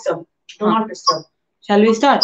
disturb. Do not disturb. Shall we start?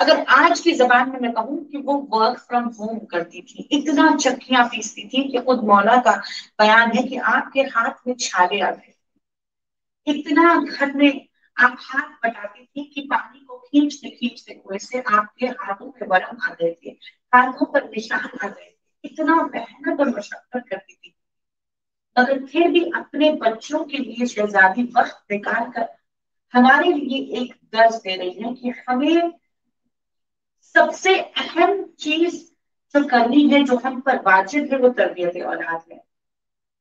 اگر آج کی زبان میں کہوں کہ وہ ورک فرام ہوم کرتی تھی، اتنا چکیاں پیستی تھی کہ خود مولا کا بیان ہے کہ آپ کے ہاتھ میں چھالے آ گئے، اتنا گھر میں آپ ہاتھ بٹاتی تھی کہ پانی کو کھینچتے کنویں سے آپ کے ہاتھوں میں ورم آ گئے تھے، ہاتھوں پر نشان آ گئے تھے، اتنا محنت اور مشقت کرتی تھی، مگر پھر بھی اپنے بچوں کے لیے شہزادی وقت نکال کر ہمارے لیے ایک درس دے رہی ہے کہ ہمیں سب سے اہم چیز جو کرنی ہے، جو ہم پر واجب ہے، وہ تربیت اولاد ہے،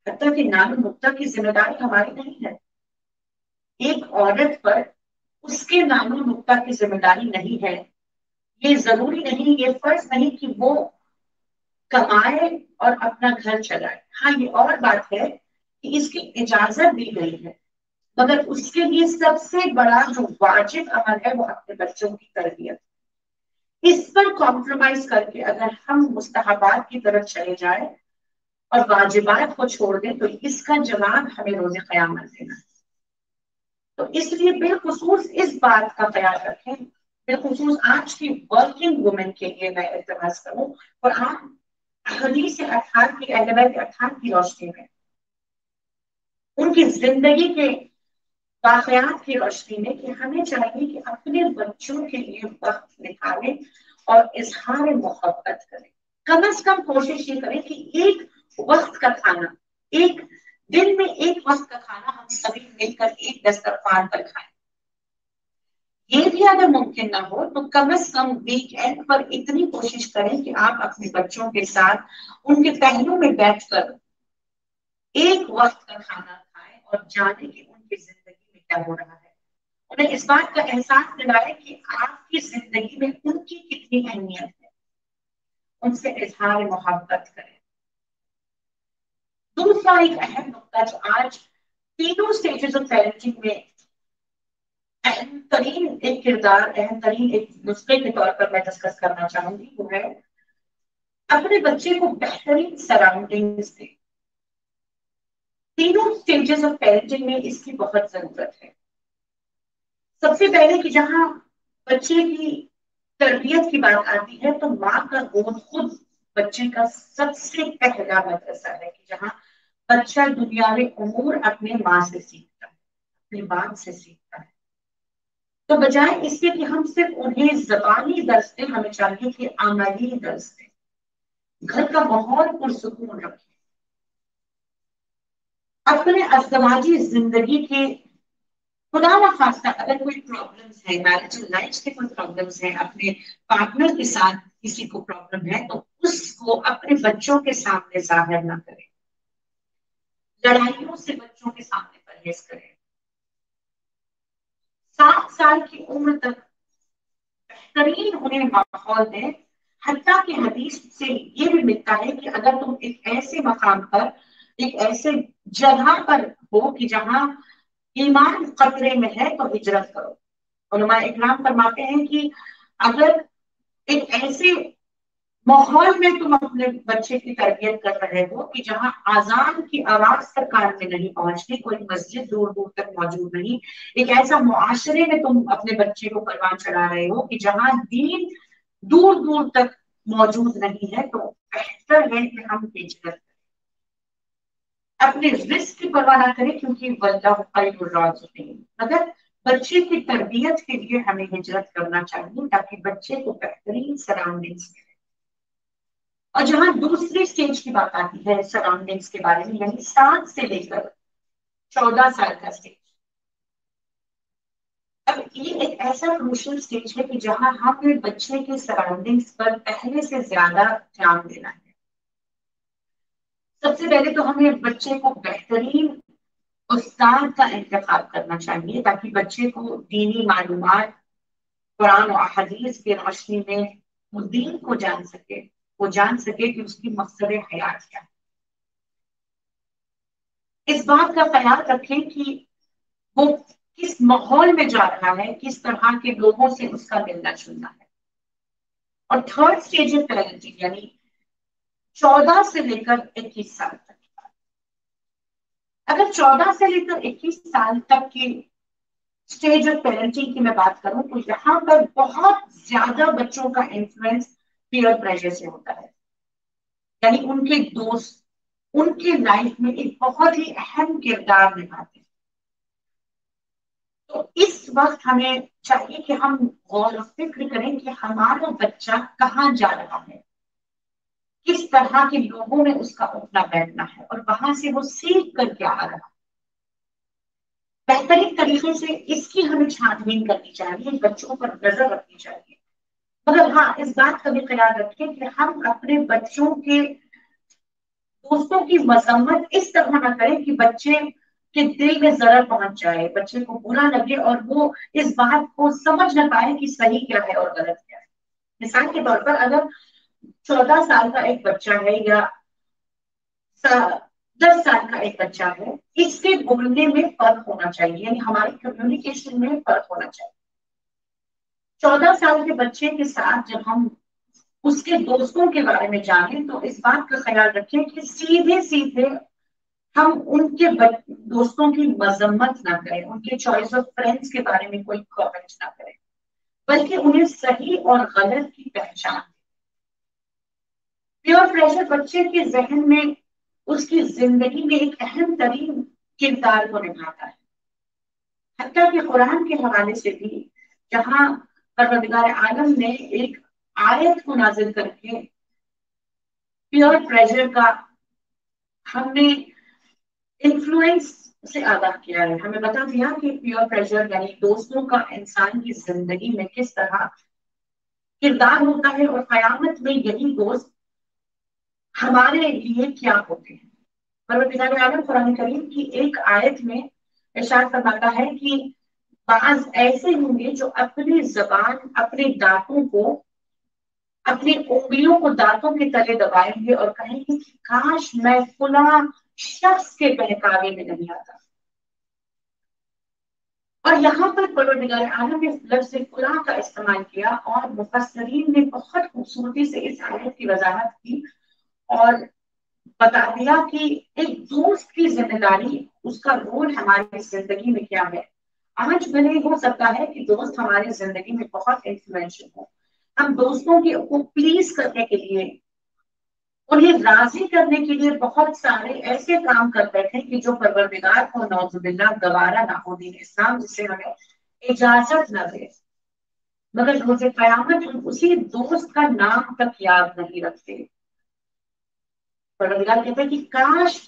حتیٰ کہ نان نقطہ کی ذمہ داری ہماری نہیں ہے، ایک عورت پر اس کے نام و نقطہ کی ذمہ داری نہیں ہے، یہ ضروری نہیں، یہ فرض نہیں کہ وہ کمائے اور اپنا گھر چلائے، ہاں یہ اور بات ہے کہ اس کی اجازت دی گئی ہے، مگر اس کے لیے سب سے بڑا جو واجب عمل ہے وہ اپنے بچوں کی تربیت، اس پر کمپرومائز کر کے اگر ہم مستحبات کی طرف چلے جائیں اور واجبات کو چھوڑ دیں تو اس کا جواب ہمیں روز قیامت دینا ہے، تو اس لیے بالخصوص اس بات کا خیال رکھیں، بالخصوص آج کی ورکنگ وومن کے لیے میں التماس کروں، اور آپ حدیث اطہار کی اہل بیت اطہار کی روشنی میں، ان کی زندگی کے واقعات کی روشنی میں، کہ ہمیں چاہیے کہ اپنے بچوں کے لیے وقت نکالیں اور اظہار محبت کریں، کم از کم کوشش یہ کریں کہ ایک وقت کا کھانا، ایک دن میں ایک وقت کا کھانا ہم سبھی مل کر ایک دسترخوان پر کھائیں، یہ بھی اگر ممکن نہ ہو تو کم از کم ویک اینڈ پر اتنی کوشش کریں کہ آپ اپنے بچوں کے ساتھ ان کے پہلو میں بیٹھ کر ایک وقت کا کھانا کھائیں اور جانیں کہ ان کی زندگی میں کیا ہو رہا ہے، انہیں اس بات کا احساس دلائیں کہ آپ کی زندگی میں ان کی کتنی اہمیت ہے، ان سے اظہار محبت کریں۔ دوسرا ایک اہم نقطہ جو آج تینوں سٹیجز آف پیرنٹنگ میں اہم ترین ایک کردار، اہم ترین ایک نسخے کے طور پر میں ڈسکس کرنا چاہوں گی، وہ ہے اپنے بچے کو بہترین سراؤنڈنگز دیں۔ تینوں سٹیجز آف پیرنٹنگ میں اس کی بہت ضرورت ہے۔ سب سے پہلے کہ جہاں بچے کی تربیت کی بات آتی ہے تو ماں کا گود خود بچے کا سب سے پہلا مدرسہ ہے، کہ جہاں بچہ دنیاوی امور اپنے ماں سے سیکھتا ہے، اپنے باپ سے سیکھتا ہے، تو بجائے اس کے کہ ہم صرف انہیں زبانی درس دیں، ہمیں چاہیے کہ عملی درس دیں، گھر کا ماحول پرسکون رکھیں، اپنے ازدواجی زندگی کے خدا نخواستہ اگر کوئی پرابلمس ہے، میرجل لائف کے کوئی پرابلمس ہیں، اپنے پارٹنر کے ساتھ کسی کو پرابلم ہے تو اس کو اپنے بچوں کے سامنے ظاہر نہ کریں، لڑائیوں سے بچوں کے سامنے پرہیز کریں، 7 سال کی عمر تک بہترین انہیں ماحول دیں، حتیٰ کہ حدیث سے یہ بھی ملتا ہے کہ اگر تم ایک ایسے مقام پر، ایک ایسے جگہ پر ہو کہ جہاں ایمان خطرے میں ہے تو ہجرت کرو، علماء اکرام فرماتے ہیں کہ اگر ایک ایسے ماحول میں تم اپنے بچے کی تربیت کر رہے ہو کہ جہاں آزان کی آواز تک کان میں نہیں پہنچتی، کوئی مسجد دور دور تک موجود نہیں، ایک ایسا معاشرے میں تم اپنے بچے کو پروان چڑھا رہے ہو کہ جہاں دین دور دور تک موجود نہیں ہے، تو بہتر ہے کہ ہم ہجرت کریں، اپنے رزق کی پرواہ نہ کریں، کیونکہ واللہ خیر الرازقین، مگر بچے کی تربیت کے لیے ہمیں ہجرت کرنا چاہیے تاکہ بچے کو بہترین سراؤنڈنگس ملے۔ اور جہاں دوسری سٹیج کی بات آتی ہے سراؤنڈنگس کے بارے میں، یعنی 7 سے لے کر 14 سال کا سٹیج، اب یہ ایک ایسا کروشل سٹیج ہے کہ جہاں ہمیں بچے کے سراؤنڈنگس پر پہلے سے زیادہ دھیان دینا ہے۔ سب سے پہلے تو ہمیں بچے کو بہترین استاد کا انتخاب کرنا چاہیے تاکہ بچے کو دینی معلومات، قرآن و احادیث کی روشنی میں وہ دین کو جان سکے، وہ جان سکے کہ اس کی مقصد حیات کیا ہے۔ اس بات کا خیال رکھیں کہ وہ کس ماحول میں جا رہا ہے، کس طرح کے لوگوں سے اس کا ملنا جلنا ہے۔ اور تھرڈ سٹیج آف پیرنٹنگ یعنی 14 سے لے کر 21 سال تک، اگر 14 سے لے کر 21 سال تک کی اسٹیج آف پیرنٹنگ کی میں بات کروں تو یہاں پر بہت زیادہ بچوں کا انفلوئنس پیئر پریشر سے ہوتا ہے. یعنی ان کے دوست ان کی لائف میں ایک بہت ہی اہم کردار نبھاتے ہیں. تو اس وقت ہمیں چاہیے کہ ہم غور و فکر کریں کہ ہمارا بچہ کہاں جا رہا ہے, کس طرح کے لوگوں میں اس کا اٹھنا بیٹھنا ہے, اور وہاں سے وہ سیکھ کر کے آ رہا ہے. بہترین طریقے سے اس کی ہمیں چھان بین کرنی چاہیے, بچوں پر نظر رکھنی چاہیے. مگر ہاں اس بات کا بھی خیال رکھیں کہ ہم اپنے بچوں کے دوستوں کی مذمت اس طرح نہ کریں کہ بچے کے دل میں ضرر پہنچ جائے, بچے کو برا لگے اور وہ اس بات کو سمجھ نہ پائے کہ صحیح کیا ہے اور غلط کیا ہے. مثال کے طور پر اگر 14 سال کا ایک بچہ ہے یا 10 سال کا ایک بچہ ہے, اس کے بولنے میں فرق ہونا چاہیے, یعنی ہماری کمیونیکیشن میں فرق ہونا چاہیے. 14 سال کے بچے کے ساتھ جب ہم اس کے دوستوں کے بارے میں جانیں تو اس بات کا خیال رکھیں کہ سیدھے سیدھے ہم ان کے دوستوں کی مذمت نہ کریں, ان کے چوائس آف فرینڈس کے بارے میں کوئی کامنٹ نہ کریں, بلکہ انہیں صحیح اور غلط کی پہچان. پیئر پریشر بچے کے ذہن میں اس کی زندگی میں ایک اہم ترین کردار کو نبھاتا ہے. حتیٰ کہ قرآن کے حوالے سے بھی جہاں پروردگار عالم نے ایک آیت کو نازل کر کے پیئر پریشر کا ہم نے انفلوئنس سے آگاہ کیا ہے, ہمیں بتا دیا کہ پیئر پریشر یعنی دوستوں کا انسان کی زندگی میں کس طرح کردار ہوتا ہے, اور قیامت میں یہی دوست ہمارے لیے کیا ہوتے ہیں. پروردگار عالم قرآن کریم کی ایک آیت میں ارشاد فرماتا ہے کہ بعض ایسے ہوں گے جو اپنی زبان اپنے دانتوں کو اپنی انگلیوں کو دانتوں کے تلے دبائیں گے اور کہیں گے کہ کاش میں فلاں شخص کے بہکاوے میں نہیں آتا. اور یہاں پر پروردگار عالم نے لفظ فلاں کا استعمال کیا, اور مفسرین نے بہت خوبصورتی سے اس آیت کی وضاحت کی اور بتا دیا کہ ایک دوست کی ذمہ داری, اس کا رول ہماری زندگی میں کیا ہے. آج بھلے ہو سکتا ہے کہ دوست ہماری زندگی میں بہت انفلوئنشل ہو, ہم دوستوں کو پلیز کرنے کے لیے, انہیں راضی کرنے کے لیے بہت سارے ایسے کام کر بیٹھے کہ جو پروردگار کو نعوذ باللہ گوارا نہ ہو, دین اسلام جسے ہمیں اجازت نہ دے. مگر روز قیامت ہم اسی دوست کا نام تک یاد نہیں رکھتے. پروردگار کہتے ہیں کہ کاش,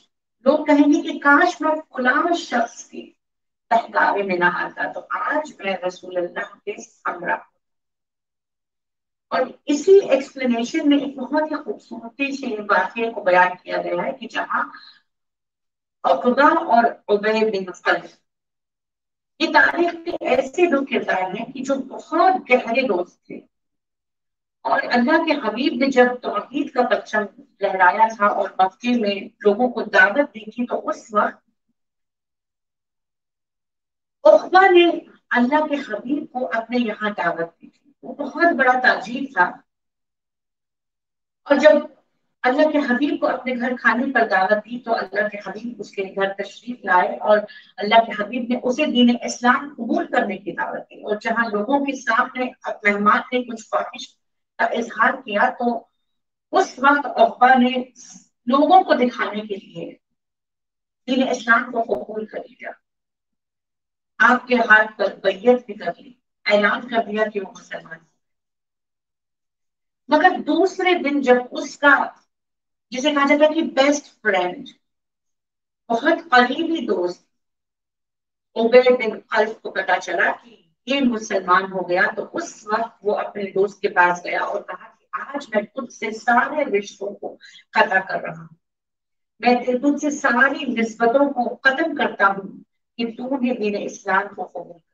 لوگ کہیں گے کہ کاش میں فلاں شخص کی بہکاوے میں نہ آتا, تو آج میں رسول اللہ کے ہمراہ. اور اسی ایکسپلینیشن میں ایک بہت ہی خوبصورتی سے واقعے کو بیان کیا گیا ہے کہ جہاں عقبہ اور عبید بن خلف, یہ تاریخ کے ایسے دو کردار ہیں کہ جو بہت گہرے دوست تھے, اور اللہ کے حبیب نے جب توحید کا پرچم لہرایا تھا اور مکے میں لوگوں کو دعوت دی تھی, تو اس وقت عقبہ نے اللہ کے حبیب کو اپنے یہاں دعوت دی تھی. وہ بہت بڑا تاجر تھا, اور جب اللہ کے حبیب کو اپنے گھر کھانے پر دعوت دی تو اللہ کے حبیب اس کے گھر تشریف لائے, اور اللہ کے حبیب نے اسے دین اسلام قبول کرنے کی دعوت دی. اور جہاں لوگوں کے سامنے مہمان نے کچھ خواہش کا اظہار کیا, تو اس وقت عقبہ نے لوگوں کو دکھانے کے لیے دین اسلام کو قبول کر لیا, آپ کے ہاتھ پر بیعت بھی کر لی, اعلان کر دیا کہ وہ مسلمان. مگر دوسرے دن جب اس کا, جسے کہا جاتا ہے کہ بیسٹ فرینڈ, بہت قریبی دوست عبید بن خلف کو پتا چلا کہ یہ مسلمان ہو گیا, تو اس وقت وہ اپنے دوست کے پاس گیا اور کہا کہ آج میں تجھ سے سارے رشتوں کو قطع کر رہا ہوں, میں تجھ سے ساری نسبتوں کو ختم کرتا ہوں کہ تو نے دین اسلام کو قبول کر.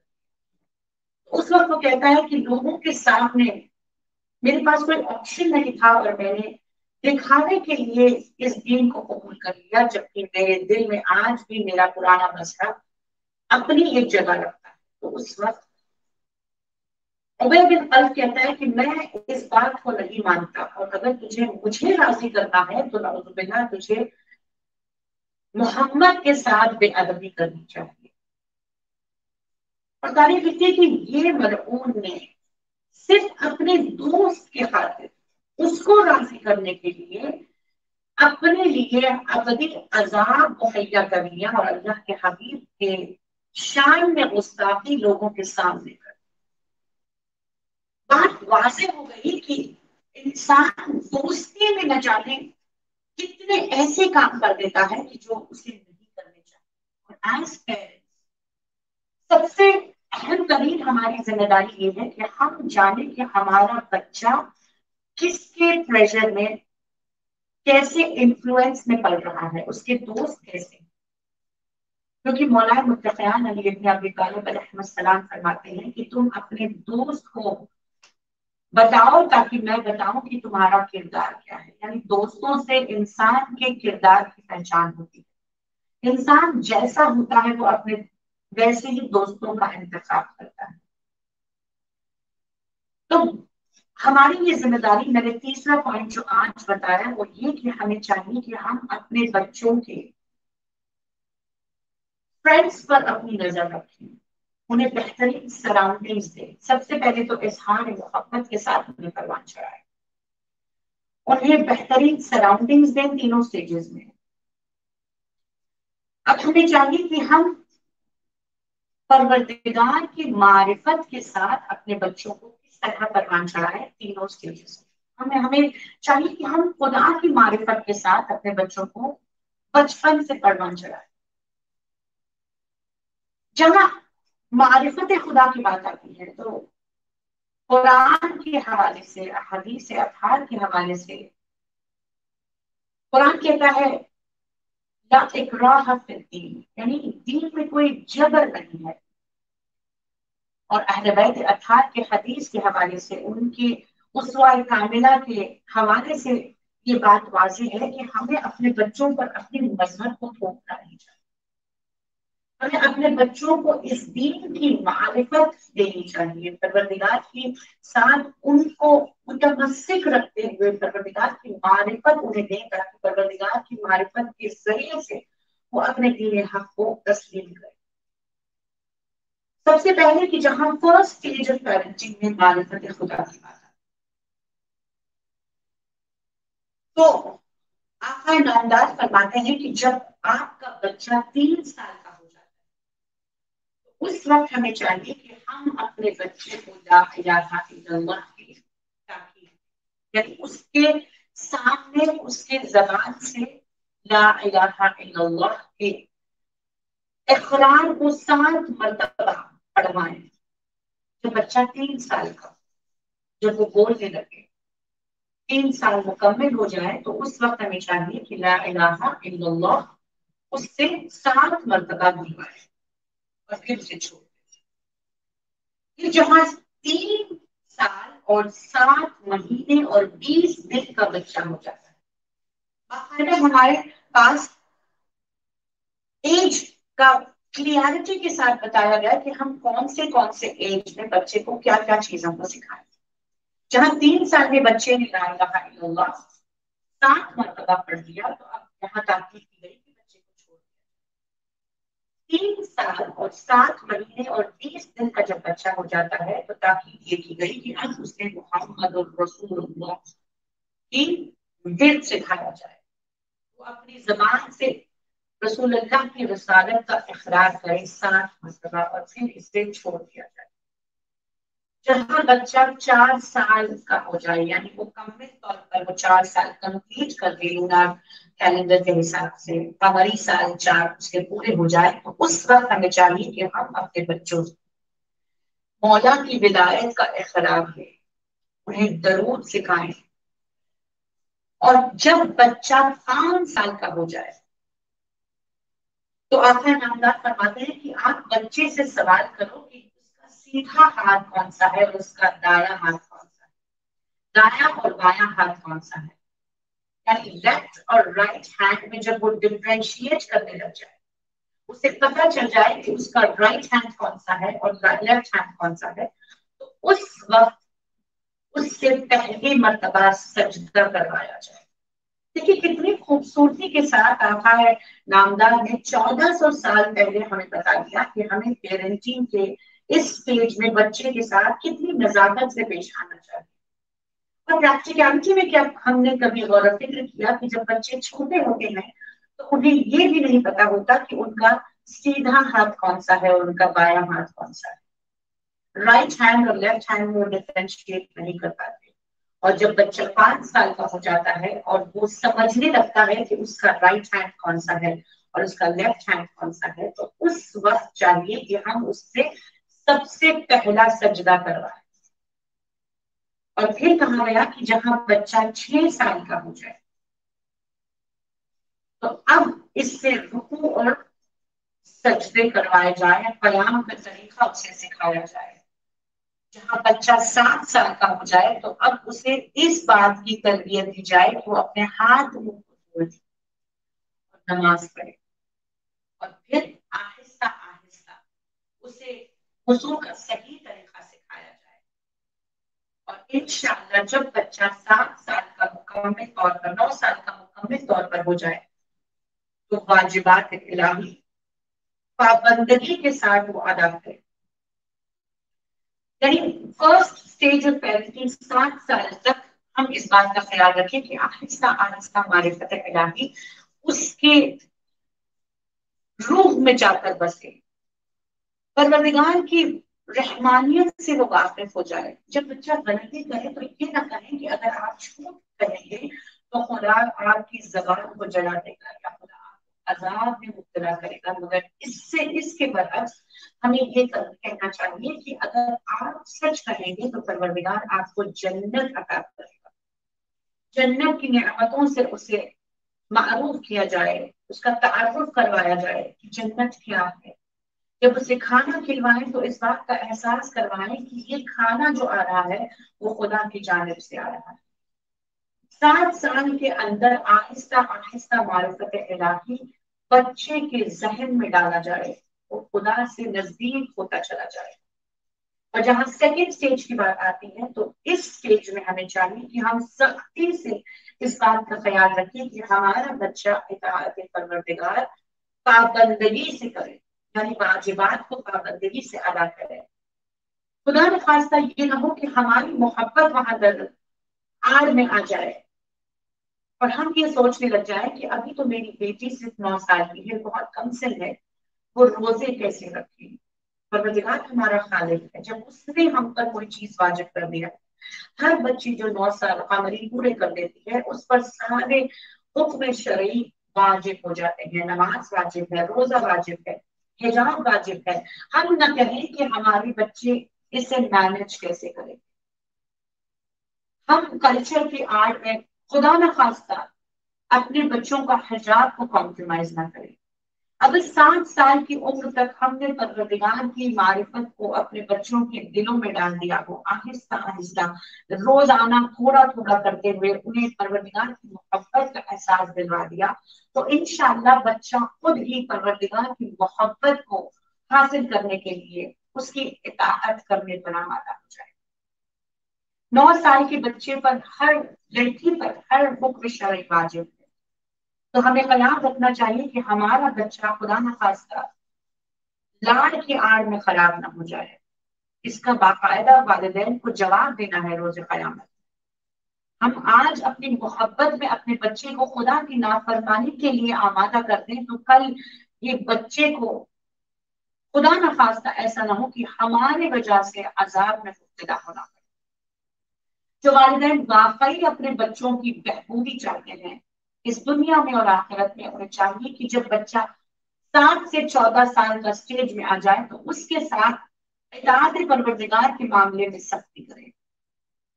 اس وقت وہ کہتا ہے کہ لوگوں کے سامنے میرے پاس کوئی آپشن نہیں تھا, اور میں نے دکھانے کے لیے اس دین کو قبول کر لیا, جبکہ میرے دل میں آج بھی میرا پرانا مذہب اپنی ایک جگہ رکھتا ہے. تو اس وقت عبید بن خلف کہتا ہے کہ میں اس بات کو نہیں مانتا, اور اگر تجھے مجھے راضی کرنا ہے تو نعوذ باللہ تجھے محمد کے ساتھ بے ادبی کرنی چاہیے. اور تاریخ لکھتی ہے کہ یہ ملعون نے صرف اپنے دوست کے خاطر اس کو راضی کرنے کے لیے اپنے لیے ابدی عذاب مہیا کر لیا اور اللہ کے حبیب کے شان میں گستاخی لوگوں کے سامنے کر. بات واضح ہو گئی کہ انسان دوستی میں نہ جانے کتنے ایسے کام کر دیتا ہے کہ جو اسے نہیں کرنے چاہیے. اور ایز پیرنٹس سب سے اہم ترین ہماری ذمہ داری یہ ہے کہ ہم جانیں کہ ہمارا بچہ کس کے پریشر میں کیسے انفلوئنس میں پڑ رہا ہے، اس کے دوست کیسے. کیونکہ مولانا متقیان علی ابن ابی طالب علیہ السلام فرماتے ہیں کہ تم اپنے دوست کو بتاؤ تاکہ میں بتاؤں کہ تمہارا کردار کیا ہے. یعنی دوستوں سے انسان کے کردار کی پہچان ہوتی ہے. انسان جیسا ہوتا ہے وہ اپنے ویسے ہی دوستوں کا انتخاب کرتا ہے. تو ہماری یہ ذمہ داری، میں نے تیسرا پوائنٹ جو آج بتایا وہ یہ کہ ہمیں چاہیے کہ ہم اپنے بچوں کے فرینڈس پر اپنی نظر رکھیں، انہیں بہترین سراؤنڈنگز دیں. سب سے پہلے تو اظہار محبت کے ساتھ انہیں پروان چڑھائیں، انہیں بہترین سراؤنڈنگز دیں تینوں سٹیجز میں. اب ہمیں چاہیے کہ ہم پروردگار کی معرفت کے ساتھ اپنے بچوں کو کس طرح پروان چڑھائیں تینوں سٹیجز میں. ہمیں چاہیے کہ ہم خدا کی معرفت کے ساتھ اپنے بچوں کو بچپن سے پروان چڑھائیں. جہاں معرفت خدا کی بات آتی ہے تو قرآن کے حوالے سے، حدیث اطہار کے حوالے سے قرآن کہتا ہے لا اکراہ فی الدین، یعنی دین میں کوئی جبر نہیں ہے. اور اہل بیت اطہار کے حدیث کے حوالے سے، ان کی اسوہ کاملہ کے حوالے سے یہ بات واضح ہے کہ ہمیں اپنے بچوں پر اپنے مذہب کو تھوپنا نہیں چاہیے. ہمیں اپنے بچوں کو اس دین کی معرفت دینی چاہیے، پروردگار کی ساتھ ان کو متمسک رکھتے ہوئے پروردگار کی معرفت انہیں دیں تاکہ پروردگار کی معرفت کے ذریعے سے وہ اپنے دین حق کو تسلیم کریں. سب سے پہلے کہ جہاں فرسٹ اسٹیج آف پیرنٹنگ میں معرفت خدا کی بات ہے تو آقا نامدار فرماتے ہیں کہ جب آپ کا بچہ 3 سال کا ہو جاتا ہے تو اس وقت ہمیں چاہیے کہ ہم اپنے بچے کو لا الہ الا اللہ کی تاکید، یعنی اس کے سامنے اس کے زبان سے لا الہ الا اللہ کے اقرار کو 7 مرتبہ پڑھوائیں. جب بچہ 3 سال کا، جب وہ بولنے لگے 3 سال مکمل ہو جائے تو اس وقت ہمیں چاہیے کہ لا الہ الا اللہ اس سے 7 مرتبہ بلوائے اور پھر سے چھوڑ دیں. جہاں 3 سال اور 7 مہینے اور 20 دن کا بچہ ہو جاتا ہے، باقاعدہ ہمارے پاس ایج کا کلیئرٹی کے ساتھ بتایا گیا کہ ہم کون سے ایج میں بچے کو کیا کیا چیزوں کو سکھائیں. جہاں 3 سال میں بچے نے لا الہ الا اللہ 7 مرتبہ پڑھ دیا تو اب یہاں تاکید کی گئی کہ بچے کو چھوڑ دیا. 3 سال اور 7 مہینے اور 20 دن کا جب بچہ ہو جاتا ہے تو تاکید یہ کی گئی کہ اب اسے محمد الرسول اللہ کی ورد سکھایا جائے، وہ اپنی زبان سے رسول اللہ کی رسالت کا اقرار کرے 7 مرتبہ اور پھر اسے چھوڑ دیا جائے. جہاں بچہ 4 سال کا ہو جائے، یعنی مکمل طور پر وہ 4 سال کمپلیٹ کر دے لونار کیلنڈر کے حساب سے، قمری سال 4 اس کے پورے ہو جائے تو اس وقت ہمیں چاہیے کہ ہم اپنے بچوں سے مولا کی ولایت کا اقرار ہے، انہیں درود سکھائیں. اور جب بچہ 5 سال کا ہو جائے تو آقا نامدار فرماتے ہیں کہ آپ بچے سے سوال کرو کہ اس کا سیدھا ہاتھ کون سا ہے اور اس کا دایاں ہاتھ کون سا ہے، دایاں اور بایاں ہاتھ کون سا ہے. یعنی لیفٹ اور رائٹ ہینڈ میں جب وہ ڈفرینشیٹ کرنے لگ جائے، اسے پتہ چل جائے کہ اس کا رائٹ ہینڈ کون سا ہے اور لیفٹ ہینڈ کون سا ہے، تو اس وقت اس سے پہلی مرتبہ سجدہ کروایا جائے. دیکھیے کتنی خوبصورتی کے ساتھ آقا نامدار نے 1400 سال پہلے ہمیں بتا دیا کہ ہمیں پیرنٹنگ کے اس سٹیج میں بچے کے ساتھ کتنی نزاکت سے پیش آنا چاہیے. اور پریکٹیکلٹی میں کیا ہم نے کبھی غور و فکر کیا کہ جب بچے چھوٹے ہوتے ہیں تو انہیں یہ بھی نہیں پتا ہوتا کہ ان کا سیدھا ہاتھ کون سا ہے اور ان کا بایاں ہاتھ کون سا ہے. رائٹ ہینڈ اور لیفٹ ہینڈ وہ ڈفرینشیٹ نہیں کر پاتے. اور جب بچہ 5 سال کا ہو جاتا ہے اور وہ سمجھنے لگتا ہے کہ اس کا رائٹ ہینڈ کون سا ہے اور اس کا لیفٹ ہینڈ کون سا ہے تو اس وقت چاہیے کہ ہم اس سے سب سے پہلا سجدہ کروائیں. اور پھر کہا گیا کہ جہاں بچہ 6 سال کا ہو جائے تو اب اس سے رکوع اور سجدے کروائے جائیں، قیام کا طریقہ اسے سکھایا جائے. جہاں بچہ 7 سال کا ہو جائے تو اب اسے اس بات کی تربیت دی جائے کہ وہ اپنے ہاتھ منہ کو دھوئے اور نماز پڑھے. اور پھر آہستہ آہستہ اسے وضو کا صحیح طریقہ سکھایا جائے. اور انشاءاللہ جب بچہ 7 سال کا مکمل طور پر 9 سال کا مکمل طور پر ہو جائے تو واجبات الہی پابندگی کے ساتھ وہ ادا کرے. یعنی فرسٹ اسٹیج آف پیرنٹنگ 7 سال تک ہم اس بات کا خیال رکھیں کہ آہستہ آہستہ معرفت الہی اس کے روح میں جا کر بسے، پروردگار کی رحمانیت سے وہ واقف ہو جائے. جب بچہ غلطی کرے تو یہ نہ کہیں کہ اگر آپ جھوٹ کہیں گے تو خدا آپ کی زبان کو جلا دے گا یا خدا آپ عذاب میں مبتلا کرے گا. مگر اس کے برعکس ہمیں یہ کہنا چاہیے کہ اگر آپ سچ کہیں گے تو پروردگار آپ کو جنت عطا کرے گا. جنت کی نعمتوں سے اسے معروف کیا جائے، اس کا تعارف کروایا جائے کہ جنت کیا ہے. جب اسے کھانا کھلوائیں تو اس بات کا احساس کروائیں کہ یہ کھانا جو آ رہا ہے وہ خدا کی جانب سے آ رہا ہے. 7 سال کے اندر آہستہ آہستہ معرفت الہی بچے کے ذہن میں ڈالا جائے، وہ خدا سے نزدیک ہوتا چلا جائے. اور جہاں سیکنڈ سٹیج کی بات آتی ہے تو اس سٹیج میں ہمیں چاہیے کہ ہم سختی سے اس بات کا خیال رکھیں کہ ہمارا بچہ اطاعت پروردگار پابندگی سے کرے، یعنی واجبات کو پابندگی سے ادا کرے. خدا نہ خواستہ یہ نہ ہو کہ ہماری محبت وہاں آڑ میں آ جائے اور ہم یہ سوچنے لگ جائیں کہ ابھی تو میری بیٹی صرف 9 سال کی ہے، بہت کم سن ہے، وہ روزے کیسے رکھے. پروردگار ہمارا خالق ہے، جب اس نے ہم پر کوئی چیز واجب کر دیا، ہر بچی جو 9 سال قمری پورے کر دیتی ہے اس پر سارے حکم شرعی واجب ہو جاتے ہیں. نماز واجب ہے، روزہ واجب ہے، حجاب واجب ہے. ہم نہ کہیں کہ ہمارے بچے اسے مینج کیسے کریں. ہم کلچر کی آڑ میں خدا نہ خواستہ اپنے بچوں کا حجاب کو کمپرومائز نہ کریں. اگر 7 سال کی عمر تک ہم نے پروردگار کی معرفت کو اپنے بچوں کے دلوں میں ڈال دیا ہو، آہستہ آہستہ روزانہ تھوڑا تھوڑا کرتے ہوئے انہیں پروردگار کی محبت کا احساس دلوا دیا تو انشاءاللہ بچہ خود ہی پروردگار کی محبت کو حاصل کرنے کے لیے اس کی اطاعت کرنے پر آمادہ ہو جائے. 9 سال کے بچے پر ہر لڑکی پر ہر حکم شرعی واجب ہے، تو ہمیں خیال رکھنا چاہیے کہ ہمارا بچہ خدا نہ خواستہ لاڑ کی آڑ میں خراب نہ ہو جائے. اس کا باقاعدہ والدین کو جواب دینا ہے روز قیامت. ہم آج اپنی محبت میں اپنے بچے کو خدا کی نافرمانی کے لیے آمادہ کر دیں تو کل یہ بچے کو خدا نہ خواستہ ایسا نہ ہو کہ ہمارے وجہ سے عذاب میں مبتلا ہونا پڑے. جو والدین واقعی اپنے بچوں کی بہبودی چاہتے ہیں اس دنیا میں اور آخرت میں، انہیں چاہیے کہ جب بچہ 7 سے 14 سال کا سٹیج میں آ جائے تو اس کے ساتھ اطاعت پروردگار کے معاملے میں سختی کرے.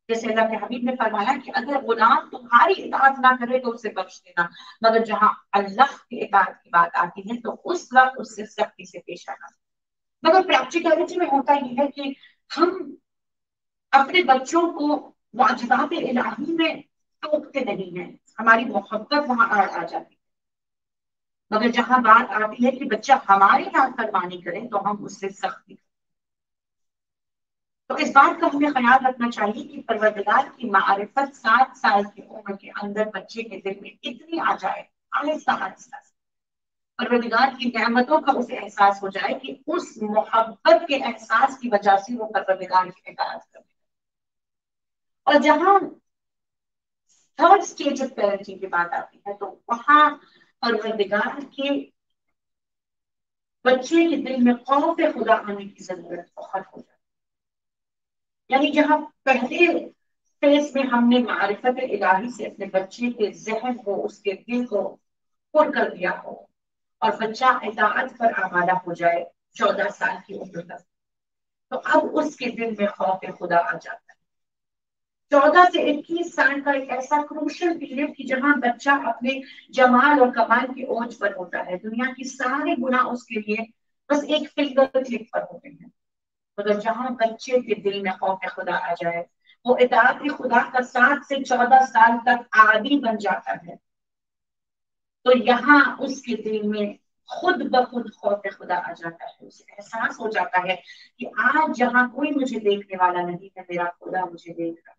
جیسے اللہ کے حبیب نے فرمایا کہ اگر غلام تمہاری اطاعت نہ کرے تو اسے بخش دینا، مگر جہاں اللہ کی اطاعت کی بات آتی ہے تو اس وقت اس سے سختی سے پیش آنا. مگر پریکٹیکلٹی میں ہوتا یہ ہے کہ ہم اپنے بچوں کو واجبات الہی میں ٹوکتے نہیں ہیں، ہماری محبت وہاں آ جاتی ہے. مگر جہاں بات آتی ہے کہ بچہ ہماری نافرمانی کرے تو ہم اس سے سختی کریں. تو اس بات کا ہمیں خیال رکھنا چاہیے کہ پروردگار کی معرفت 7 سال کی عمر کے اندر بچے کے دل میں اتنی آ جائے آہستہ آہستہ پروردگار کی نعمتوں کا اسے احساس ہو جائے کہ اس محبت کے احساس کی وجہ سے وہ پروردگار کی اطاعت کرے. اور جہاں تھرڈ اسٹیج آف پیرنٹنگ کی بات آتی ہے تو وہاں پروردگار کے بچے کے دل میں خوف خدا آنے کی ضرورت بہت ہو جاتی ہے. یعنی جہاں پہلے فیس میں ہم نے معرفت الہی سے اپنے بچے کے ذہن کو اس کے دل کو پر کر دیا ہو اور بچہ اطاعت پر آمادہ ہو جائے 14 سال کی عمر تک، تو اب اس کے دل میں خوف خدا آ جاتا ہے. 14 سے 21 سال کا ایک ایسا کروشل پیریڈ کہ جہاں بچہ اپنے جمال اور کمال کی اوج پر ہوتا ہے. دنیا کی سارے گناہ اس کے لیے بس ایک فنگر کلک پر ہوتے ہیں. مگر جہاں بچے کے دل میں خوف خدا آ جائے، وہ اطاعت خدا کا 7 سے 14 سال تک عادی بن جاتا ہے، تو یہاں اس کے دل میں خود بخود خوف خدا آ جاتا ہے. اسے احساس ہو جاتا ہے کہ آج جہاں کوئی مجھے دیکھنے والا نہیں ہے، میرا خدا مجھے دیکھ رہا ہے.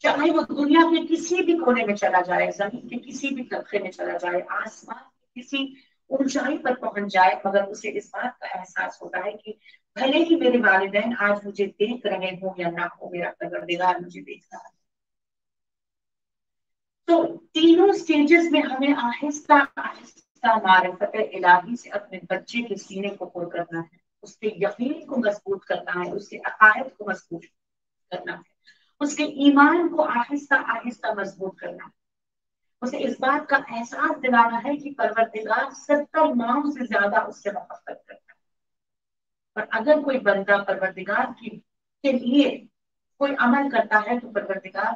چاہے وہ دنیا کے کسی بھی کونے میں چلا جائے، زمین کے کسی بھی طبقے میں چلا جائے، آسمان کی کسی اونچائی پر پہنچ جائے، مگر اسے اس بات کا احساس ہوتا ہے کہ بھلے ہی میرے والدین آج مجھے دیکھ رہے ہوں یا نہ ہو، میرا پروردگار مجھے دیکھ رہا ہے. تو تینوں سٹیجز میں ہمیں آہستہ آہستہ معرفت الہی سے اپنے بچے کے سینے کو پر کرنا ہے، اس کے یقین کو مضبوط کرنا ہے، اس کے عقائد کو مضبوط کرنا ہے، اس کے ایمان کو آہستہ آہستہ مضبوط کرنا ہے. اسے اس بات کا احساس دلانا ہے کہ پروردگار 70 ماؤں سے زیادہ اس سے محبت کرتا ہے. اور اگر کوئی بندہ پروردگار کے لیے کوئی عمل کرتا ہے تو پروردگار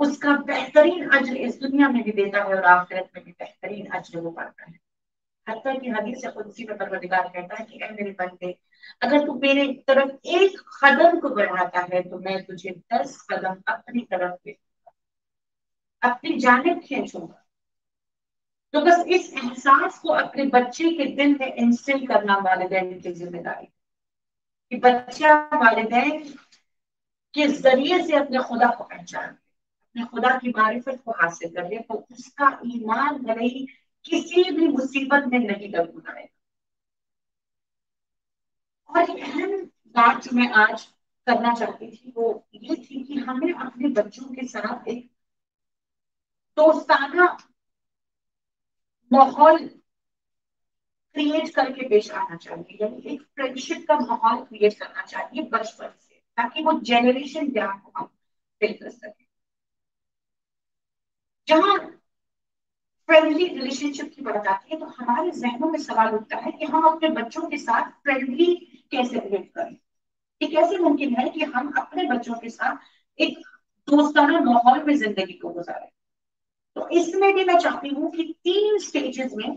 اس کا بہترین اجر اس دنیا میں بھی دیتا ہے اور آخرت میں بھی بہترین اجر وہ پاتا ہے. حتیٰ کہ حدیث قدسی میں پروردگار کہتا ہے کہ اے میرے بندے، اگر تو میرے طرف ایک قدم کو بڑھاتا ہے تو میں تجھے 10 قدم اپنی طرف اپنی جانب کھینچوں گا. تو بس اس احساس کو اپنے بچے کے دل میں انسٹل کرنا والدین کی ذمہ داری کہ بچہ والدین کے ذریعے سے اپنے خدا کو پہچانے، اپنے خدا کی معرفت کو حاصل کر لے، تو اس کا ایمان بھلے ہی کسی بھی مصیبت میں نہیں ڈگمگائے. اور ایک اہم بات جو میں آج کرنا چاہتی تھی وہ یہ تھی کہ ہمیں اپنے بچوں کے ساتھ ایک دوستانہ ماحول کریٹ کر کے پیش آنا چاہیے. یعنی ایک فرینڈشپ کا ماحول کریٹ کرنا چاہیے بچپن سے، تاکہ وہ جنریشن گیپ کو ہم فل کر سکیں. جہاں فرینڈلی ریلیشن شپ کی بات آتی ہے تو ہمارے ذہنوں میں سوال اٹھتا ہے کہ ہم اپنے بچوں کے ساتھ فرینڈلی کیسے بہیو کریں. یہ کیسے ممکن ہے کہ ہم اپنے بچوں کے ساتھ ایک دوستانہ ماحول میں زندگی کو گزاریں. تو اس میں بھی میں چاہتی ہوں کہ 3 سٹیجز میں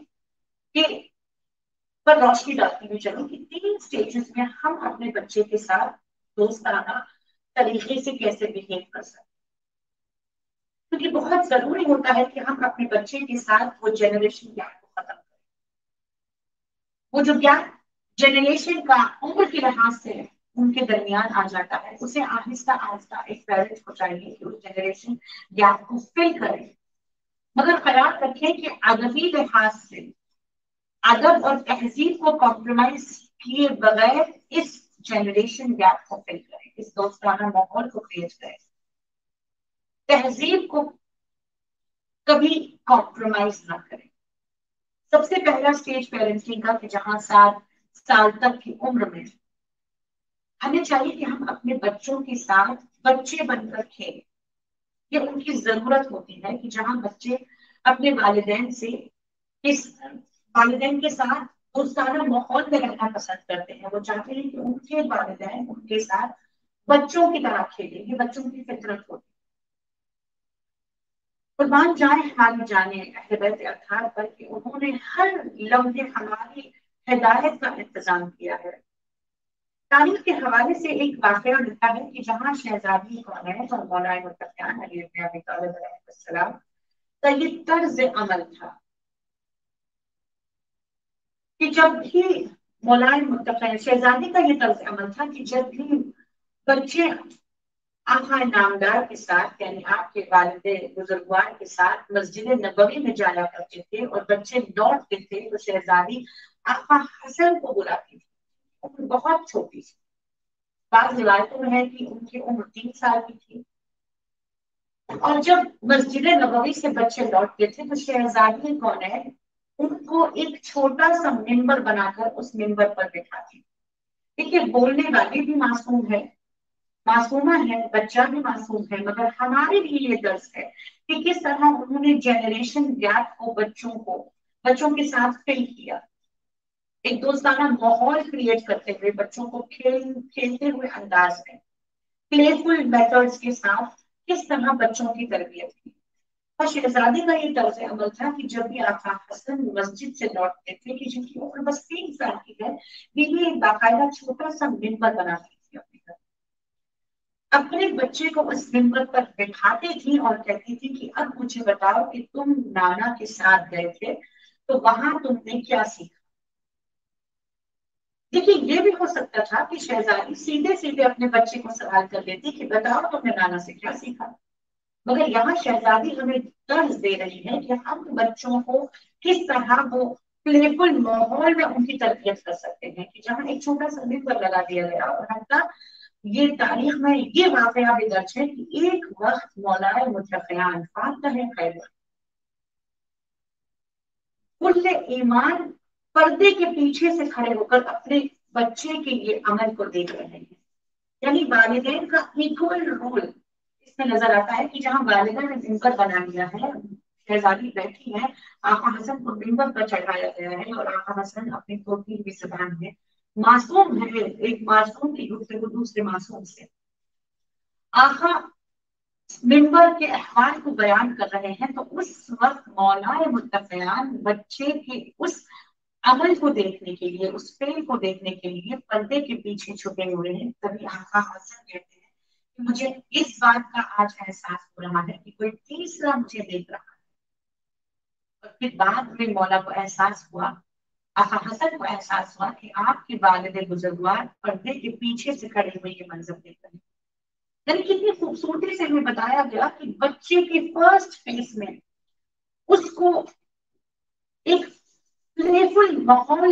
پر روشنی ڈالتی ہوئی چلو کہ 3 سٹیجز میں ہم اپنے بچے کے ساتھ دوستانہ طریقے سے کیسے بہیو کر سکتے. کیونکہ بہت ضروری ہوتا ہے کہ ہم اپنے بچے کے ساتھ وہ جنریشن گیپ کو ختم کریں. وہ جو گیپ جنریشن کا عمر کے لحاظ سے ان کے درمیان آ جاتا ہے، اسے آہستہ آہستہ ایک پیرنٹ کو چاہیے کہ اس جنریشن گیپ کو فل کرے. مگر خیال رکھیں کہ ادبی لحاظ سے ادب اور تہذیب کو کمپرومائز کیے بغیر اس جنریشن گیپ کو فل کریں، اس دوستانہ ماحول کو کریٹ کریں. تہذیب کو کبھی کمپرومائز نہ کریں. سب سے پہلا سٹیج پیرنٹنگ کا کہ جہاں 7 سال تک کی عمر میں ہمیں چاہیے کہ ہم اپنے بچوں کے ساتھ بچے بن کر کھیلیں. یہ ان کی ضرورت ہوتی ہے کہ جہاں بچے اپنے والدین کے ساتھ دوستانہ ماحول میں رہنا پسند کرتے ہیں. وہ چاہتے ہیں کہ ان کے والدین ان کے ساتھ بچوں کی طرح کھیلیں. یہ بچوں کی فطرت ہوتی ہے. قربان جائیں ہماری جانیں اہل بیت اطہار پر کہ انہوں نے ہر لمحے ہماری ہدایت کا انتظام کیا ہے. تاریخ کے حوالے سے ایک واقعہ ملتا ہے کہ جہاں شہزادی کونین اور مولانا متقیان علی بن ابی طالب علیہ السلام کا یہ طرز عمل تھا کہ جب بھی مولانا متقیان شہزادی کا یہ طرز عمل تھا کہ جب بھی بچے آقا نامدار کے ساتھ یعنی آپ کے والد بزرگوار کے ساتھ مسجد نبوی میں جایا کرتے تھے اور بچے لوٹتے تھے تو شہزادی آقا حسن کو بلاتی تھی. عمر بہت چھوٹی تھی. بعض روایتوں میں ہے کہ ان کی عمر 3 سال کی تھی. اور جب مسجد نبوی سے بچے لوٹتے تھے تو شہزادی کون ہے ان کو ایک چھوٹا سا ممبر بنا کر اس ممبر پر بٹھاتی. دیکھیے بولنے والی بھی معصوم ہے, معصومہ ہے, بچہ بھی معصوم ہے, مگر ہمارے لیے یہ درس ہے کہ کس طرح انہوں نے جنریشن گیپ کو بچوں کے ساتھ فل کیا. ایک دوستانہ ماحول کریٹ کرتے ہوئے بچوں کو کھیلتے ہوئے انداز میں پلے فل میتھڈز کے ساتھ کس طرح بچوں کی تربیت کی. اور شہزادی کا یہ طرز عمل تھا کہ جب بھی آقا حسن مسجد سے لوٹتے تھے کہ جن کی عمر بس 3 سال کی ہے, بیوی ایک باقاعدہ چھوٹا سا ممبر بناتی تھی اپنے گھر, اپنے بچے کو اس ممبر پر بٹھاتی تھی اور کہتی تھی کہ اب مجھے بتاؤ کہ تم نانا کے ساتھ گئے تھے تو وہاں تم نے کیا سیکھا. دیکھیے یہ بھی ہو سکتا تھا کہ شہزادی سیدھے سیدھے اپنے بچے کو سوال کر لیتی کہ بتاؤ تم نے نانا سے کیا سیکھا, مگر یہاں شہزادی ہمیں درس دے رہی ہے کہ ہم بچوں کو کس طرح وہ پلے فل ماحول میں ان کی تربیت کر سکتے ہیں کہ جہاں ایک چھوٹا سا ممبر لگا دیا گیا. اور حتیٰ یہ تاریخ میں یہ واقعہ بھی درج ہے کہ ایک وقت مولا متقیان فاتح خیبر کل ایمان پردے کے پیچھے سے کھڑے ہو کر اپنے بچے کے لیے عمل کو دیکھ رہے ہیں. یعنی والدین کا ایکول رول اس میں نظر آتا ہے کہ جہاں والدہ نے ممبر بنا لیا ہے, شہزادی بیٹھی ہے, آقا حسن کو ممبر پر چڑھایا گیا ہے اور آقا حسن اپنی توتی ہوئی زبان میں معصوم ہے, ایک معصوم کی گفتگو دوسرے معصوم سے آقا ممبر کے احوال کو بیان کر رہے ہیں, تو اس وقت مولا متقیان بچے کے اس عمل کو دیکھنے کے لیے, اس فعل کو دیکھنے کے لیے پردے کے پیچھے چھپے ہوئے ہیں. تبھی آقا حسن کہتے ہیں کہ مجھے اس بات کا آج احساس ہو رہا ہے کہ کوئی تیسرا مجھے دیکھ رہا ہے. اور پھر بعد میں مولا کو احساس ہوا, آقا حسن کو احساس ہوا کہ آپ کے والد بزرگوار پردے کے پیچھے سے کھڑے ہوئے یہ منظر دیکھ رہے ہیں. یعنی کتنی خوبصورتی سے ہمیں بتایا گیا کہ بچے کے فرسٹ فیس میں اس کو ایک پلے فل ماحول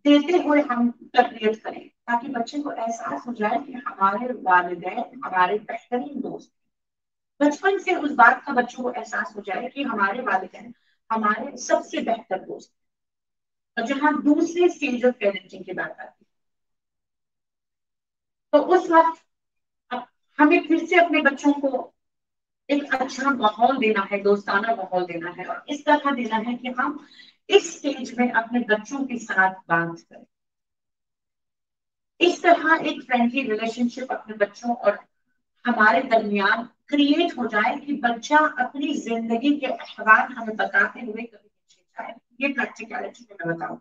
دیتے ہوئے ہم تربیت کریں تاکہ بچے کو احساس ہو جائے کہ ہمارے والدین ہمارے بہترین دوست. بچپن سے اس بات کا بچوں کو احساس ہو جائے کہ ہمارے والدین ہمارے سب سے بہتر دوست. اور جہاں دوسرے اسٹیج آف پیرنٹنگ کی بات آتی ہے تو اس وقت ہمیں پھر سے اپنے بچوں کو ایک اچھا ماحول دینا ہے, دوستانہ ماحول دینا ہے, اور اس طرح دینا ہے کہ ہم اس سٹیج میں اپنے بچوں کے ساتھ بات کریں. اس طرح ایک فرینڈلی ریلیشن شپ اپنے بچوں اور ہمارے درمیان کریٹ ہو جائے کہ بچہ اپنی زندگی کے احوال ہمیں بتاتے ہوئے کبھی پیچھے جائے. یہ پریکٹیکلٹی میں بتاؤں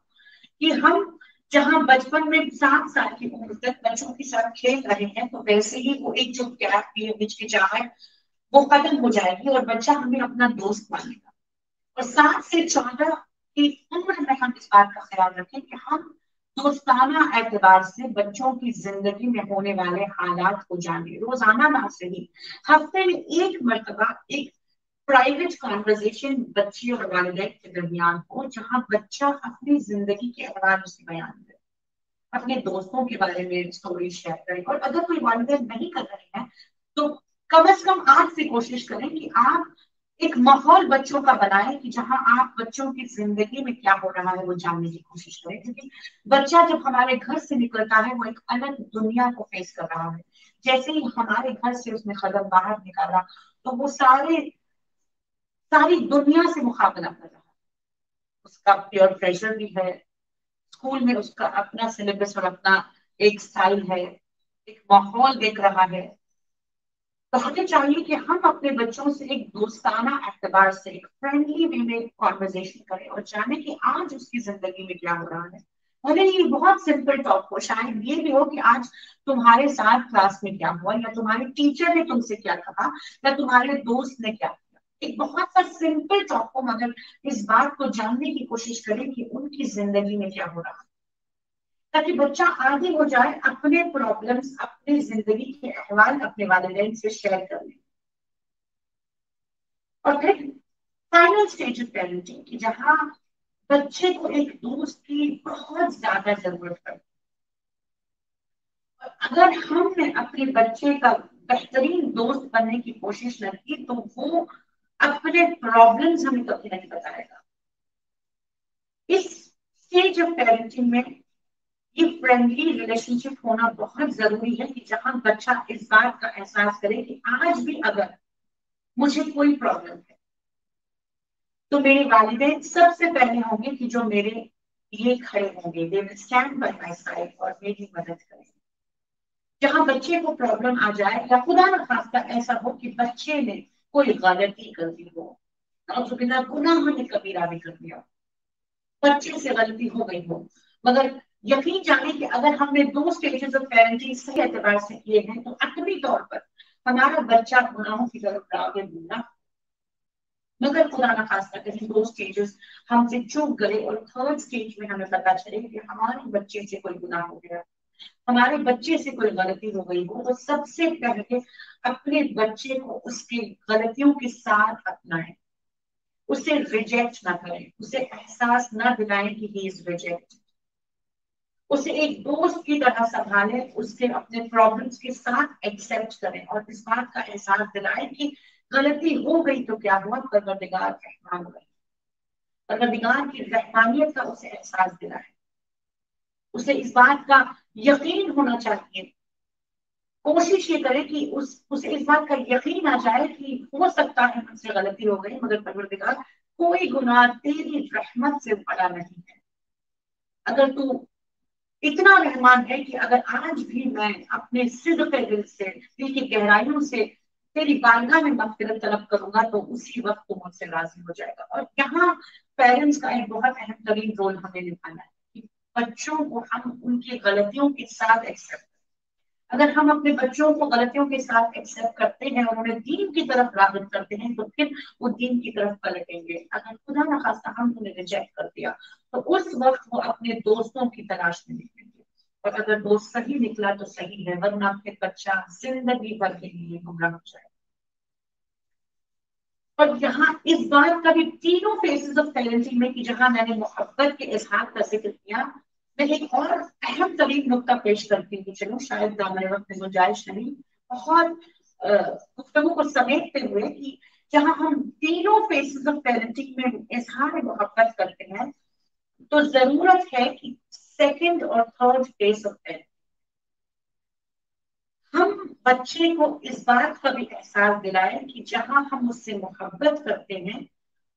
کہ ہم جہاں بچپن میں 7 سال کی عمر تک بچوں کے ساتھ کھیل رہے ہیں تو ویسے ہی وہ ایک جو گیپ کی ہچکچاہٹ وہ ختم ہو جائے گی اور بچہ ہمیں اپنا دوست مانے گا. اور 7 سے 14 کی عمر میں ہم اس بات کا خیال رکھیں کہ ہم دوستانہ اعتبار سے بچوں کی زندگی میں ہونے والے حالات کو جانے, روزانہ نہ صحیح ہفتے میں ایک مرتبہ ایک پرائیویٹ کانورزیشن بچی اور والدین کے درمیان ہو جہاں بچہ اپنی زندگی کے احوال سے بیان کرے, اپنے دوستوں کے بارے میں اسٹوری شیئر کریں. اور اگر کوئی والدین نہیں کر رہے ہیں تو کم از کم آپ سے کوشش کریں کہ آپ ایک ماحول بچوں کا بنائیں کہ جہاں آپ بچوں کی زندگی میں کیا ہو رہا ہے وہ جاننے کی کوشش کریں. کیونکہ بچہ جب ہمارے گھر سے نکلتا ہے وہ ایک الگ دنیا کو فیس کر رہا ہے. جیسے ہی ہمارے گھر سے اس نے قدم باہر نکالا تو وہ ساری دنیا سے مقابلہ کر رہا ہے. اس کا پیئر پریشر بھی ہے, اسکول میں اس کا اپنا سلیبس اور اپنا ایک سٹائل ہے, ایک ماحول دیکھ رہا ہے. تو ہمیں چاہیے کہ ہم اپنے بچوں سے ایک دوستانہ اعتبار سے ایک فرینڈلی وے میں کانورزیشن کریں اور جانیں کہ آج اس کی زندگی میں کیا ہو رہا ہے. بھلے یہ بہت سمپل ٹاک ہو, شاید یہ بھی ہو کہ آج تمہارے ساتھ کلاس میں کیا ہوا, یا تمہارے ٹیچر نے تم سے کیا کہا, یا تمہارے دوست نے کیا کیا. ایک بہت سا سمپل ٹاک ہو مگر اس بات کو جاننے کی کوشش کریں کہ ان کی زندگی میں کیا ہو رہا ہے. تاکہ بچہ آگے ہو جائے اپنے پرابلمس، اپنے زندگی کے احوال اپنے والدین سے شیئر کرنے. اور پھر فائنل اسٹیج آف پیرنٹنگ کی جہاں بچے کو ایک دوست کی بہت زیادہ ضرورت پڑتی. اگر ہم نے اپنے بچے کا بہترین دوست بننے کی کوشش نہ کی تو وہ اپنے پرابلمس ہمیں کبھی نہیں بتائے گا. اس اسٹیج آف پیرنٹنگ میں یہ فرینڈلی ریلیشن شپ ہونا بہت ضروری ہے کہ جہاں بچہ اس بات کا احساس کرے کہ آج بھی اگر مجھے کوئی پرابلم ہے تو میرے والدین سب سے پہلے ہوں گے کہ جو میرے لیے کھڑے ہوں گے. They will stand by my side اور میری مدد کریں گے. جہاں بچے کو پرابلم آ جائے یا خدا نہ خواستہ ایسا ہو کہ بچے نے کوئی غلطی کر دی ہو اور گناہ نے کبیرہ بھی کر دیا، بچے سے غلطی ہو گئی ہو، مگر یقین جانے کہ اگر ہم نے 2 اسٹیجز آف پیرنٹنگ صحیح اعتبار سے کیے ہیں تو عقلی طور پر ہمارا بچہ گناہوں کی طرف آگے بڑھنا. مگر خدا نہ خاصہ کہیں 2 اسٹیجز ہم سے چوک گئے اور 3rd اسٹیج میں ہمیں پتا چلے کہ ہمارے بچے سے کوئی گناہ ہو گیا، ہمارے بچے سے کوئی غلطی ہو گئی ہو، تو سب سے پہلے اپنے بچے کو اس کی غلطیوں کے ساتھ اپنائیں، اسے ریجیکٹ نہ کریں، اسے احساس نہ دلائیں کہ ہی از ریجیکٹ. اسے ایک دوست کی طرح سنبھالیں، اس کے اپنے پرابلمس کے ساتھ ایکسپٹ کریں اور اس بات کا احساس دلائیں کہ غلطی ہو گئی تو کیا ہوا، پروردگار رحمان ہوگا. پروردگار کی رحمانیت کا اسے احساس دلائیں، اسے اس بات کا یقین ہونا چاہیے. کوشش یہ کرے کہ اسے اس بات کا یقین آ جائے کہ ہو سکتا ہے مجھ سے غلطی ہو گئی مگر پروردگار کوئی گناہ تیری رحمت سے بڑا نہیں ہے. اگر تو اتنا رحمان ہے کہ اگر آج بھی میں اپنے صدق دل سے، دل کی گہرائیوں سے تیری بارگاہ میں مغفرت طلب کروں گا تو اسی وقت تو مجھ سے راضی ہو جائے گا. اور یہاں پیرنٹس کا ایک بہت اہم ترین رول ہمیں نبھانا ہے کہ بچوں کو ہم ان کی غلطیوں کے ساتھ ایکسپٹ. اگر ہم اپنے بچوں کو غلطیوں کے ساتھ ایکسپٹ کرتے ہیں اور انہیں دین کی طرف راغب کرتے ہیں تو پھر وہ دین کی طرف پلٹیں گے. اگر خدا نہ خواستہ ہم انہیں ریجیکٹ کر دیا تو اس وقت وہ اپنے دوستوں کی تلاش میں نکلیں گے، اور اگر دوست صحیح نکلا تو صحیح ہے، ورنہ پھر بچہ زندگی بھر کے لیے گمراہ ہو جائے. اور یہاں اس بات کا بھی تینوں فیسز آف پیرنٹنگ میں کہ جہاں میں نے محبت کے اظہار کا ذکر کیا، میں ایک اور اہم ترین نقطہ پیش کرتی ہوں. چلو شاید دامن وقت میں گنجائش نہیں، بہت گفتگو کو سمیٹتے ہوئے کہ جہاں ہم تینوں فیسز آف پیرنٹنگ میں اظہار محبت کرتے ہیں تو ضرورت ہے کہ 2nd اور 3rd فیس آف پیرنٹنگ ہم بچے کو اس بات کا بھی احساس دلائیں کہ جہاں ہم اس سے محبت کرتے ہیں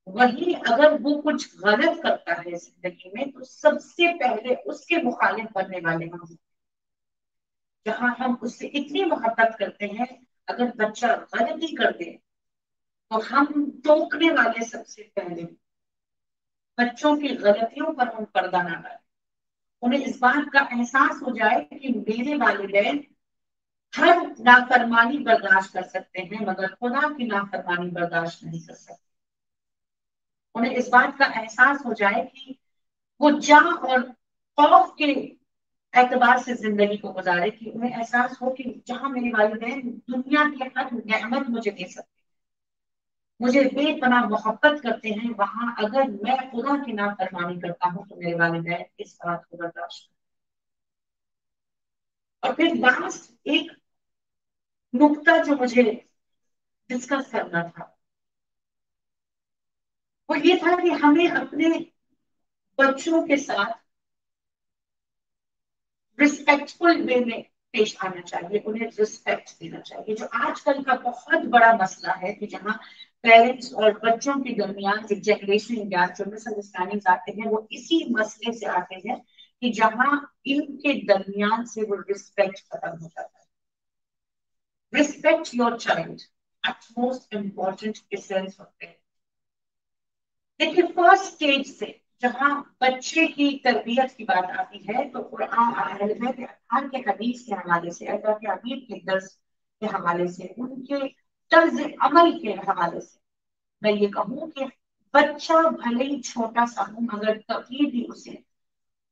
وہی اگر وہ کچھ غلط کرتا ہے زندگی میں تو سب سے پہلے اس کے مخالف بننے والے ہم. جہاں ہم اس سے اتنی محبت کرتے ہیں اگر بچہ غلطی کر دے تو ہم ٹوکنے والے سب سے پہلے. بچوں کی غلطیوں پر ہم پردہ نہ ڈالیں، انہیں اس بات کا احساس ہو جائے کہ میرے والدین ہر نافرمانی برداشت کر سکتے ہیں مگر خدا کی نافرمانی برداشت نہیں کر سکتے. انہیں اس بات کا احساس ہو جائے کہ وہ جاں اور خوف کے اعتبار سے زندگی کو گزارے، کہ انہیں احساس ہو کہ جہاں میرے والدین دنیا کی ہر نعمت مجھے دے سکتے، مجھے بے پناہ محبت کرتے ہیں، وہاں اگر میں خدا کی نافرمانی کرتا ہوں تو میرے والدین اس بات کو برداشت کریں. اور پھر لاسٹ ایک نقطہ جو مجھے ڈسکس کرنا تھا وہ یہ تھا کہ ہمیں اپنے بچوں کے ساتھ رسپیکٹفل وے میں پیش آنا چاہیے، انہیں رسپیکٹ دینا چاہیے. جو آج کل کا بہت بڑا مسئلہ ہے کہ جہاں پیرنٹس اور بچوں کے درمیان جو جنریشن گیپ جو مس انڈرسٹینڈنگ آتے ہیں وہ اسی مسئلے سے آتے ہیں کہ جہاں ان کے درمیان سے وہ رسپیکٹ ختم ہو جاتا ہے. Respect your child, utmost important essence of it. دیکھیے فرسٹ اسٹیج سے جہاں بچے کی تربیت کی بات آتی ہے تو قرآن کے حدیث کے حوالے سے، اللہ کے حبیب کے درس کے حوالے سے، ان کے طرز عمل کے حوالے سے میں یہ کہوں کہ بچہ بھلے ہی چھوٹا سا ہو مگر کبھی بھی اسے